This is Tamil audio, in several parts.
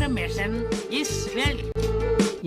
Information is wealth.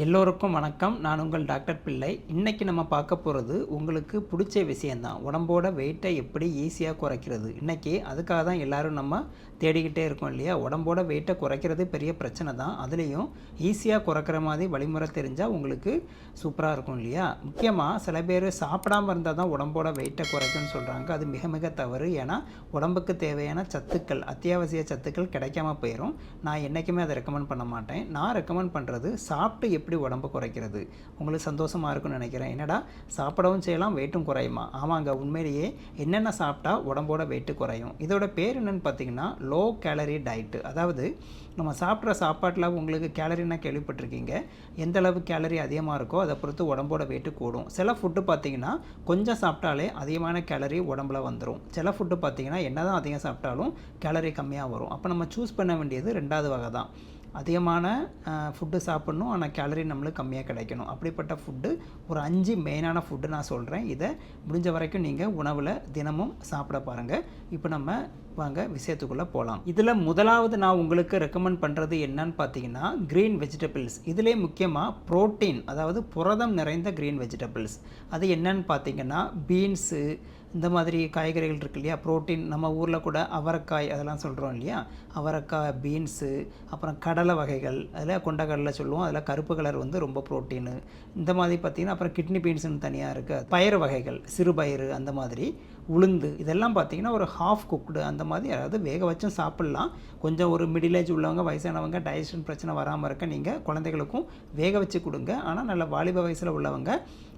எல்லோருக்கும் வணக்கம். நான் உங்கள் டாக்டர் பிள்ளை. இன்றைக்கி நம்ம பார்க்க போகிறது உங்களுக்கு பிடிச்ச விஷயந்தான், உடம்போட வெயிட்டை எப்படி ஈஸியாக குறைக்கிறது. இன்றைக்கி அதுக்காக தான் எல்லோரும் நம்ம தேடிக்கிட்டே இருக்கோம் இல்லையா. உடம்போட வெயிட்டை குறைக்கிறது பெரிய பிரச்சனை தான். அதுலேயும் ஈஸியாக குறைக்கிற மாதிரி வழிமுறை தெரிஞ்சால் உங்களுக்கு சூப்பராக இருக்கும் இல்லையா. முக்கியமாக சில பேர் சாப்பிடாமல் இருந்தால் தான் உடம்போட வெயிட்டை குறைக்கும்னு சொல்கிறாங்க. அது மிக மிக தவறு. ஏன்னா உடம்புக்கு தேவையான சத்துக்கள், அத்தியாவசிய சத்துக்கள் கிடைக்காம போயிடும். நான் என்றைக்குமே அதை ரெக்கமெண்ட் பண்ண மாட்டேன். நான் ரெக்கமெண்ட் பண்ணுறது சாப்பிட்டு எப்படி உடம்பு குறைக்கிறது. உங்களுக்கு சந்தோஷமாக இருக்குன்னு நினைக்கிறேன். என்னடா சாப்பிடவும் செய்யலாம், வெயிட்டும் குறையுமா? ஆமாங்க, உண்மையிலேயே என்னென்ன சாப்பிட்டா உடம்போட வெயிட்டு குறையும். இதோட பேர் என்னென்னு பார்த்தீங்கன்னா லோ கேலரி டயட்டு. அதாவது நம்ம சாப்பிட்ற சாப்பாட்டில் உங்களுக்கு கேலரினா கேள்விப்பட்டிருக்கீங்க. எந்த அளவு கேலரி அதிகமாக இருக்கோ அதை பொறுத்து உடம்போட வெயிட்டு கூடும். சில ஃபுட்டு பார்த்திங்கன்னா கொஞ்சம் சாப்பிட்டாலே அதிகமான கேலரி உடம்புல வந்துடும். சில ஃபுட்டு பார்த்திங்கன்னா என்ன தான் அதிகம் சாப்பிட்டாலும் கேலரி கம்மியாக வரும். அப்போ நம்ம சூஸ் பண்ண வேண்டியது ரெண்டாவது வகை தான். அதிகமான ஃபுட்டு சாப்பிட்ணும், ஆனால் கேலரி நம்மளுக்கு கம்மியாக கிடைக்கணும். அப்படிப்பட்ட ஃபுட்டு ஒரு 5 மெயினான ஃபுட்டு நான் சொல்கிறேன். இதை முடிஞ்ச வரைக்கும் நீங்கள் உணவில் தினமும் சாப்பிட பாருங்கள். இப்போ நம்ம வாங்க விஷயத்துக்குள்ளே போகலாம். இதில் முதலாவது நான் உங்களுக்கு ரெக்கமெண்ட் பண்ணுறது என்னன்னு பார்த்தீங்கன்னா க்ரீன் வெஜிடபிள்ஸ். இதிலே முக்கியமாக ப்ரோட்டீன், அதாவது புரதம் நிறைந்த க்ரீன் வெஜிடபிள்ஸ். அது என்னன்னு பார்த்தீங்கன்னா பீன்ஸு, இந்த மாதிரி காய்கறிகள் இருக்கு இல்லையா. ப்ரோட்டீன் நம்ம ஊரில் கூட அவரைக்காய் அதெல்லாம் சொல்கிறோம் இல்லையா. அவரைக்காய், பீன்ஸு, அப்புறம் கடலை வகைகள், அதில் கொண்டக்கடலை சொல்லுவோம். அதில் கருப்பு கலர் வந்து ரொம்ப ப்ரோட்டீனு. இந்த மாதிரி பார்த்திங்கன்னா அப்புறம் கிட்னி பீன்ஸுன்னு தனியாக இருக்குது. பயிறு வகைகள், சிறுபயிறு, அந்த மாதிரி உளுந்து, இதெல்லாம் பார்த்திங்கன்னா ஒரு ஹாஃப் குக்டு அந்த மாதிரி, அதாவது வேக வச்சும் சாப்பிட்லாம். கொஞ்சம் ஒரு மிடில் ஏஜ் உள்ளவங்க, வயசானவங்க, டைஜஷன் பிரச்சனை வராமல் இருக்க நீங்கள் குழந்தைகளுக்கும் வேக வச்சு கொடுங்க. ஆனால் நல்ல வாலிப வயசில் உள்ளவங்க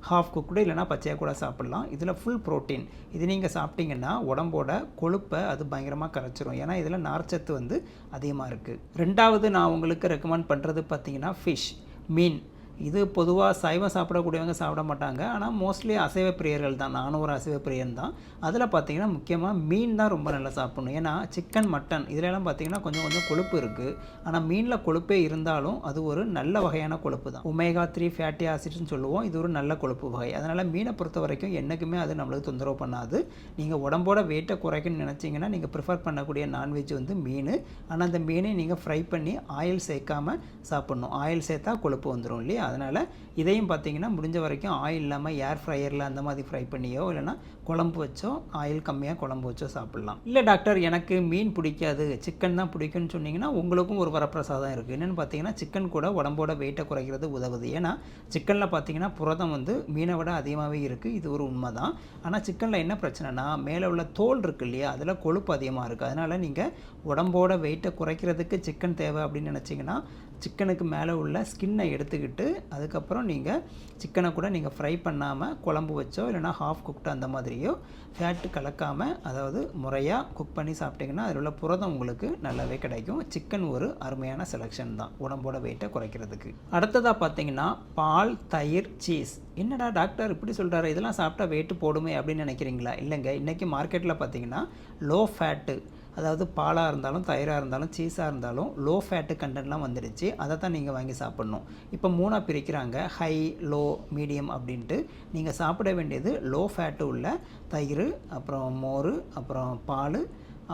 ஹாஃப் குக்டு இல்லைனா பச்சையாக கூட சாப்பிட்லாம். இதில் ஃபுல் ப்ரோட்டீன். இது நீங்கள் சாப்பிட்டீங்கன்னா உடம்போட கொழுப்பை அது பயங்கரமாக கரைச்சிரும். ஏன்னா இதில் நார்ச்சத்து வந்து அதிகமாக இருக்குது. ரெண்டாவது நான் உங்களுக்கு ரெக்கமெண்ட் பண்ணுறது பார்த்திங்கன்னா ஃபிஷ், மீன். இது பொதுவாக சைவம் சாப்பிடக்கூடியவங்க சாப்பிட மாட்டாங்க. ஆனால் மோஸ்ட்லி அசைவ பிரியர்கள் தான். நானும் ஒரு அசைவ பிரியன் தான். அதில் பார்த்திங்கன்னா முக்கியமாக மீன் தான் ரொம்ப நல்லா சாப்பிடணும். ஏன்னா சிக்கன், மட்டன் இதிலெல்லாம் பார்த்திங்கன்னா கொஞ்சம் கொஞ்சம் கொழுப்பு இருக்குது. ஆனால் மீனில் கொழுப்பே இருந்தாலும் அது ஒரு நல்ல வகையான கொழுப்பு தான். ஒமேகா 3 ஃபேட்டி ஆசிட்னு சொல்லுவோம். இது ஒரு நல்ல கொழுப்பு வகை. அதனால் மீனை பொறுத்த வரைக்கும் என்றைக்குமே அது நம்மளுக்கு தொந்தரவு பண்ணாது. நீங்கள் உடம்போட வெயிட்டை குறைக்கணும்னு நினச்சிங்கன்னா நீங்கள் ப்ரிஃபர் பண்ணக்கூடிய நான்வெஜ் வந்து மீன். ஆனால் அந்த மீனை நீங்கள் ஃப்ரை பண்ணி ஆயில் சேர்க்காமல் சாப்பிட்ணும். ஆயில் சேர்த்தா கொழுப்பு வந்துடும் இல்லையா. அதனால் இதையும் பார்த்திங்கன்னா முடிஞ்ச வரைக்கும் ஆயில் இல்லாமல் ஏர் ஃப்ரையரில் அந்த மாதிரி ஃப்ரை பண்ணியோ இல்லைனா குழம்பு வச்சோ, ஆயில் கம்மியாக குழம்பு வச்சோ சாப்பிட்லாம். இல்லை டாக்டர் எனக்கு மீன் பிடிக்காது, சிக்கன் தான் பிடிக்கும்னு சொன்னிங்கன்னா உங்களுக்கும் ஒரு வரப்பிரசாதம் இருக்குது. என்னென்னு பார்த்தீங்கன்னா சிக்கன் கூட உடம்போட வெயிட்டை குறைக்கிறது உதவுது. ஏன்னா சிக்கனில் பார்த்திங்கன்னா புரதம் வந்து மீனை விட அதிகமாகவே இருக்குது. இது ஒரு உண்மை தான். ஆனால் சிக்கனில் என்ன பிரச்சனைனா மேலே உள்ள தோல் இருக்குது இல்லையா, அதில் கொழுப்பு அதிகமாக இருக்குது. அதனால் நீங்கள் உடம்போட வெயிட்டை குறைக்கிறதுக்கு சிக்கன் தேவை அப்படின்னு நினச்சிங்கன்னா சிக்கனுக்கு மேலே உள்ள ஸ்கின்னை எடுத்துக்கிட்டு அதுக்கப்புறம் நீங்கள் சிக்கனை கூட நீங்கள் ஃப்ரை பண்ணாமல் குழம்பு வச்சோ இல்லைனா ஹாஃப் குக்டு அந்த மாதிரியோ ஃபேட்டு கலக்காமல், அதாவது முறையாக குக் பண்ணி சாப்பிட்டிங்கன்னா அதில் உள்ள புரதம் உங்களுக்கு நல்லாவே கிடைக்கும். சிக்கன் ஒரு அருமையான செலெக்ஷன் தான் உடம்போட வெயிட்டை குறைக்கிறதுக்கு. அடுத்ததாக பார்த்தீங்கன்னா பால், தயிர், சீஸ். என்னடா டாக்டர் இப்படி சொல்கிறாரு, இதெல்லாம் சாப்பிட்டா வெயிட்டு போடுமே அப்படின்னு நினைக்கிறீங்களா? இல்லைங்க, இன்றைக்கி மார்க்கெட்டில் பார்த்தீங்கன்னா லோ ஃபேட்டு, அதாவது பாலாக இருந்தாலும் தயிராக இருந்தாலும் சீஸாக இருந்தாலும் லோ ஃபேட்டு கண்டென்ட்லாம் வந்துடுச்சு. அதை தான் நீங்கள் வாங்கி சாப்பிட்ணும். இப்போ 3ஆக பிரிக்கிறாங்க, ஹை, லோ, மீடியம் அப்படின்ட்டு. நீங்கள் சாப்பிட வேண்டியது லோ ஃபேட்டு உள்ள தயிர், அப்புறம் மோர், அப்புறம் பால்,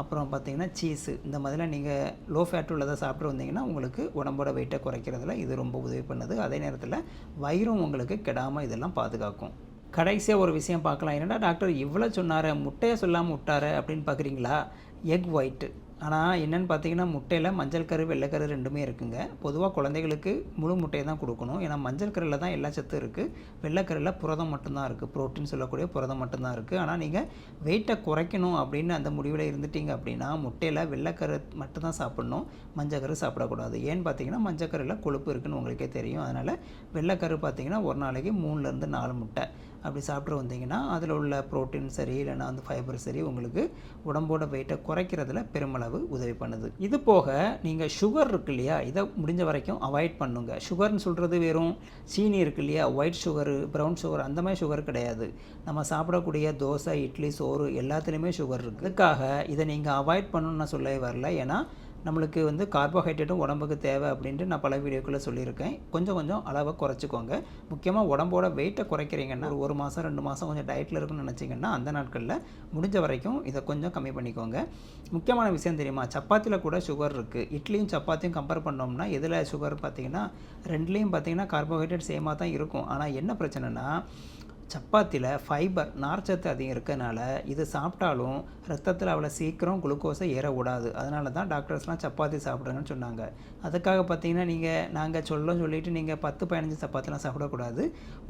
அப்புறம் பார்த்திங்கன்னா சீஸு. இந்த மாதிரிலாம் நீங்கள் லோ ஃபேட் உள்ளதை சாப்பிட்டு வந்தீங்கன்னா உங்களுக்கு உடம்போட வெயிட்டை குறைக்கிறதுல இது ரொம்ப உதவி பண்ணுது. அதே நேரத்தில் வயிறும் உங்களுக்கு கெடாமல் இதெல்லாம் பாதுகாக்கும். கடைசியாக ஒரு விஷயம் பார்க்கலாம். என்னடா டாக்டர் இவ்வளோ சொன்னார், முட்டையை சொல்லாமல் விட்டார் அப்படின்னு பார்க்குறீங்களா? Egg white. ஆனால் என்னென்னு பார்த்தீங்கன்னா முட்டையில் மஞ்சள் கரு, வெள்ளைக்கரு ரெண்டுமே இருக்குங்க. பொதுவாக குழந்தைகளுக்கு முழு முட்டையை தான் கொடுக்கணும். ஏன்னா மஞ்சள் கருவில் தான் எல்லா சத்தும் இருக்குது. வெள்ளைக்கருவில் புரதம் மட்டும்தான் இருக்குது, ப்ரோட்டீன் சொல்லக்கூடிய புரதம் மட்டும்தான் இருக்குது. ஆனால் நீங்கள் வெயிட்டை குறைக்கணும் அப்படின்னு அந்த முடிவில் இருந்துட்டீங்க அப்படின்னா முட்டையில் வெள்ளைக்கரு மட்டும்தான் சாப்பிட்ணும், மஞ்சள் கரு சாப்பிடக்கூடாது. ஏன்னு பார்த்தீங்கன்னா மஞ்சள் கருவில் கொழுப்பு இருக்குதுன்னு உங்களுக்கே தெரியும். அதனால் வெள்ளைக்கரு பார்த்தீங்கன்னா ஒரு நாளைக்கு 3லேருந்து 4 முட்டை அப்படி சாப்பிட்டு வந்தீங்கன்னா அதில் உள்ள ப்ரோட்டீன் சரி இல்லைனா அந்த ஃபைபர் சரி உங்களுக்கு உடம்போட வெயிட்டை குறைக்கிறதுல பெருமளவு உதவி பண்ணுது. இது போக நீங்கள் சுகர் இருக்கு இல்லையா, இதை முடிஞ்ச வரைக்கும் அவாய்ட் பண்ணுங்க. சுகர்னு சொல்கிறது வெறும் சீனி இருக்கு இல்லையா, ஒயிட் சுகரு, ப்ரௌன் சுகர், அந்த மாதிரி சுகர் கிடையாது. நம்ம சாப்பிடக்கூடிய தோசை, இட்லி, சோறு எல்லாத்துலேயுமே சுகர் இருக்குது. இதுக்காக இதை நீங்கள் அவாய்ட் பண்ணணும்னு நான் சொல்லவே வரல. ஏன்னா நம்மளுக்கு வந்து கார்போஹைட்ரேட்டும் உடம்புக்கு தேவை அப்படின்ட்டு நான் பல வீடியோக்குள்ளே சொல்லியிருக்கேன். கொஞ்சம் கொஞ்சம் அளவை குறைச்சிக்கோங்க. முக்கியமாக உடம்போட வெயிட்டை குறைக்கிறீங்கன்னா ஒரு மாதம் 2 மாதம் கொஞ்சம் டயட்டில் இருக்குன்னு நினச்சிங்கன்னா அந்த நாட்களில் முடிஞ்ச வரைக்கும் இதை கொஞ்சம் கம்மி பண்ணிக்கோங்க. முக்கியமான விஷயம் தெரியுமா, சப்பாத்தியில் கூட சுகர் இருக்குது. இட்லியும் சப்பாத்தியும் கம்பேர் பண்ணோம்னா எதில் சுகர் பார்த்தீங்கன்னா ரெண்டுலேயும் பார்த்தீங்கன்னா கார்போஹைட்ரேட் சேமாக தான் இருக்கும். ஆனால் என்ன பிரச்சனைனா சப்பாத்தியில் ஃபைபர் நார்ச்சத்து அதிகம் இருக்கனால இது சாப்பிட்டாலும் ரத்தத்தில் அவ்வளோ சீக்கிரம் குளுக்கோஸை ஏற விடாது. அதனால தான் டாக்டர்ஸ்லாம் சப்பாத்தி சாப்பிடுங்கன்னு சொன்னாங்க. அதுக்காக பார்த்தீங்கன்னா நாங்கள் சொல்லிவிட்டு நீங்கள் 10-15 சப்பாத்திலாம் சாப்பிடக்கூடாது.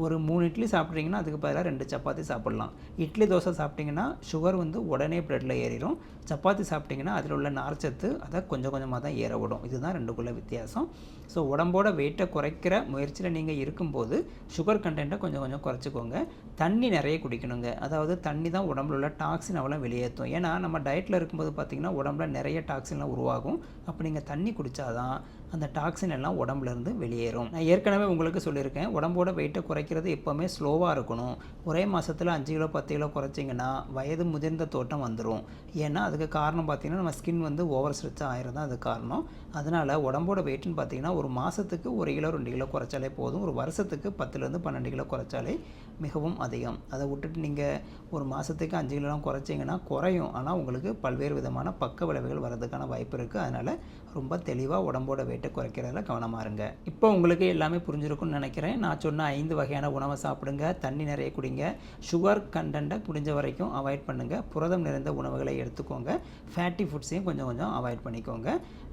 ஒரு 3 இட்லி சாப்பிட்றீங்கன்னா அதுக்கு பதிலாக 2 சப்பாத்தி சாப்பிட்லாம். இட்லி தோசை சாப்பிட்டிங்கன்னா சுகர் வந்து உடனே ப்ளட்டில் ஏறிடும். சப்பாத்தி சாப்பிட்டிங்கன்னா அதில் உள்ள நார்ச்சத்து அதை கொஞ்சம் கொஞ்சமாக தான் ஏற விடும். இதுதான் ரெண்டுக்குள்ள வித்தியாசம். ஸோ உடம்போட வெயிட்டை குறைக்கிற முயற்சியில் நீங்கள் இருக்கும்போது சுகர் கண்டென்ட்டை கொஞ்சம் கொஞ்சம் குறைச்சிக்கோங்க. தண்ணி நிறைய குடிக்கணுங்க. அதாவது தண்ணி தான் உடம்புல உள்ள டாக்ஸின் அவ்வளோ வெளியேற்றும். ஏன்னா நம்ம டயட்டில் இருக்கும்போது பார்த்திங்கன்னா உடம்புல நிறைய டாக்ஸின்லாம் உருவாகும். அப்போ நீங்கள் தண்ணி குடித்தாதான் அந்த டாக்ஸின் எல்லாம் உடம்புலேருந்து வெளியேறும். நான் ஏற்கனவே உங்களுக்கு சொல்லியிருக்கேன், உடம்போட வெயிட்டை குறைக்கிறது எப்போவுமே ஸ்லோவாக இருக்கணும். ஒரே மாதத்தில் 5 கிலோ 10 கிலோ குறைச்சிங்கன்னா வயது முதிர்ந்த தோட்டம் வந்துடும். ஏன்னா அதுக்கு காரணம் பார்த்திங்கன்னா நம்ம ஸ்கின் வந்து ஓவர் ஸ்ட்ரெச் ஆகிறது தான் அது காரணம். அதனால் உடம்போட வெயிட்னு பார்த்திங்கன்னா ஒரு மாதத்துக்கு 1 கிலோ 2 கிலோ குறைச்சாலே போதும். ஒரு வருஷத்துக்கு 10லேருந்து 12 கிலோ குறைச்சாலே மிகவும் அதிகம். அதை விட்டுட்டு நீங்கள் ஒரு மாதத்துக்கு 5 கிலோலாம் குறைச்சிங்கன்னா குறையும். ஆனால் உங்களுக்கு பல்வேறு விதமான பக்க விளைவுகள் வர்றதுக்கான வாய்ப்பு இருக்குது. அதனால் ரொம்ப தெளிவாக உடம்போட வெயிட்டை குறைக்கிறதுல கவனமாக இருங்க. இப்போ உங்களுக்கு எல்லாமே புரிஞ்சிருக்கும்னு நினைக்கிறேன். நான் சொன்ன 5 வகையான உணவை சாப்பிடுங்க, தண்ணி நிறைய குடிங்க, சுகர் கண்டென்ட்டை முடிஞ்ச வரைக்கும் அவாய்ட் பண்ணுங்கள், புரதம் நிறைந்த உணவுகளை எடுத்துக்கோங்க, ஃபேட்டி ஃபுட்ஸையும் கொஞ்சம் கொஞ்சம் அவாய்ட் பண்ணிக்கோங்க.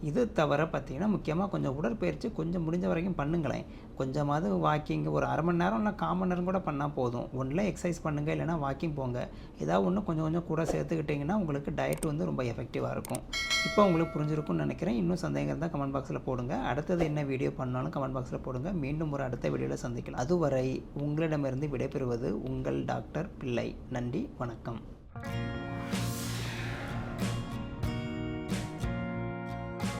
இது தவிர பார்த்திங்கன்னா முக்கியமாக கொஞ்சம் உடற்பயிற்சி கொஞ்சம் முடிஞ்ச வரைக்கும் பண்ணுங்களேன். கொஞ்சமாவது வாக்கிங் ஒரு அரை மணி நேரம் இல்லை 1/4 மணி நேரம் கூட பண்ணால் போதும். ஒன்றில் எக்ஸசைஸ் பண்ணுங்கள், இல்லைனா வாக்கிங் போங்க. ஏதாவது ஒன்று கொஞ்சம் கொஞ்சம் கூட சேர்த்துக்கிட்டிங்கன்னா உங்களுக்கு டயட் வந்து ரொம்ப எஃபெக்டிவாக இருக்கும். இப்போ உங்களுக்கு புரிஞ்சிருக்கும்னு நினைக்கிறேன். இன்னும் சந்தேகம் இருந்தால் கமெண்ட் பாக்ஸில் போடுங்க. அடுத்தது என்ன வீடியோ பண்ணாலும் கமெண்ட் பாக்ஸில் போடுங்க. மீண்டும் ஒரு அடுத்த வீடியோவில் சந்திக்கலாம். அதுவரை உங்களிடமிருந்து விடைபெறுவது உங்கள் டாக்டர் பிள்ளை. நன்றி, வணக்கம்.